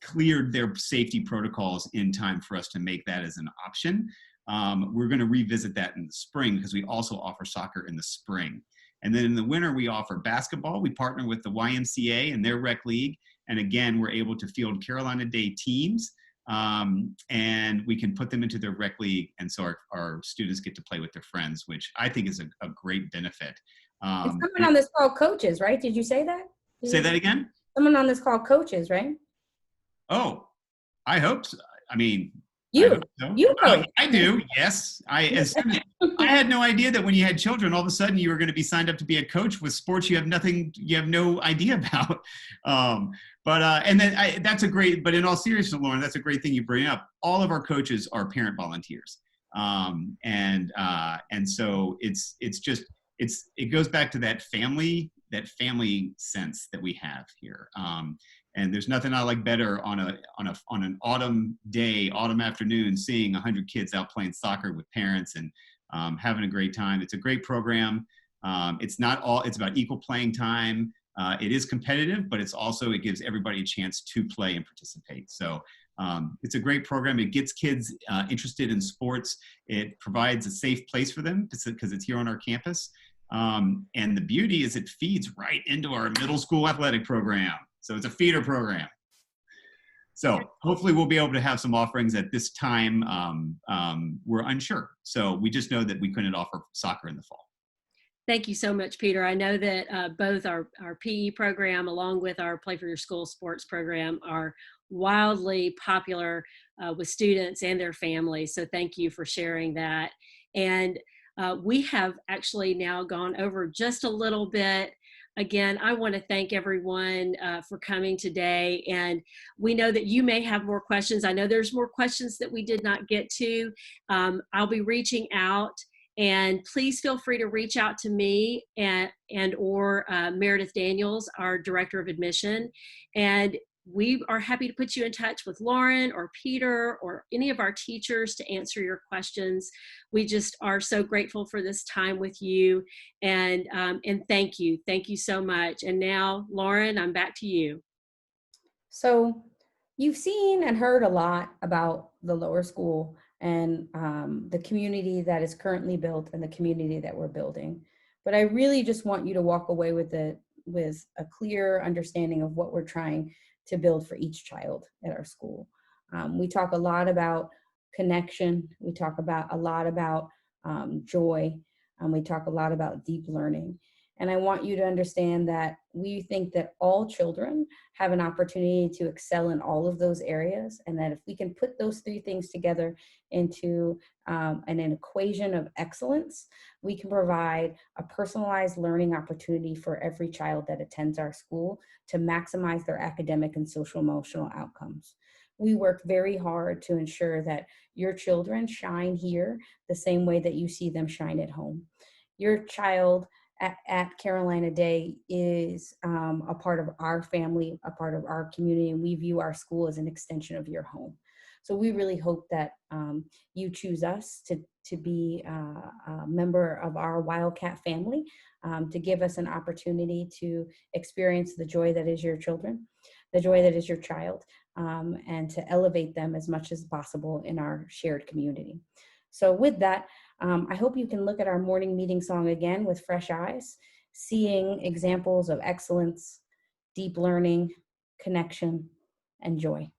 cleared their safety protocols in time for us to make that as an option. We're going to revisit that in the spring because we also offer soccer in the spring. And then in the winter, we offer basketball. We partner with the YMCA and their rec league. And again, we're able to field Carolina Day teams. And we can put them into their rec league, and so our students get to play with their friends, which I think is a great benefit. It's someone on this call coaches, right? Did you say that? Say that again? Someone on this call coaches, right? Oh, I hope so. I mean, you, I hope so. You coach. I do, yes. I had no idea that when you had children, all of a sudden you were going to be signed up to be a coach with sports you have no idea about. That's a great, but in all seriousness, Lauren, that's a great thing you bring up. All of our coaches are parent volunteers. And so it goes back to that family sense that we have here. And there's nothing I like better on an autumn afternoon, seeing 100 kids out playing soccer with parents and having a great time. It's a great program. It's about equal playing time. It is competitive, but it gives everybody a chance to play and participate. So it's a great program. It gets kids interested in sports. It provides a safe place for them because it's here on our campus. And the beauty is it feeds right into our middle school athletic program. So it's a feeder program. So hopefully we'll be able to have some offerings at this time. We're unsure. So we just know that we couldn't offer soccer in the fall. Thank you so much, Peter. I know that both our PE program along with our Play for Your School sports program are wildly popular with students and their families. So thank you for sharing that. And we have actually now gone over just a little bit. Again, I want to thank everyone for coming today. And we know that you may have more questions. I know there's more questions that we did not get to. I'll be reaching out. And please feel free to reach out to me or Meredith Daniels, our Director of Admission. And we are happy to put you in touch with Lauren or Peter or any of our teachers to answer your questions. We just are so grateful for this time with you. And thank you. Thank you so much. And now, Lauren, I'm back to you. So you've seen and heard a lot about the lower school and the community that is currently built and the community that we're building. But I really just want you to walk away with a clear understanding of what we're trying to build for each child at our school. We talk a lot about connection. We talk a lot about joy. We talk a lot about deep learning. And I want you to understand that we think that all children have an opportunity to excel in all of those areas, and that if we can put those three things together into an equation of excellence, we can provide a personalized learning opportunity for every child that attends our school to maximize their academic and social emotional outcomes. We work very hard to ensure that your children shine here the same way that you see them shine at home. Your child at Carolina Day is a part of our family, a part of our community, and we view our school as an extension of your home. So we really hope that you choose us to be a member of our Wildcat family, to give us an opportunity to experience the joy that is your children, the joy that is your child, and to elevate them as much as possible in our shared community. So with that, I hope you can look at our morning meeting song again with fresh eyes, seeing examples of excellence, deep learning, connection, and joy.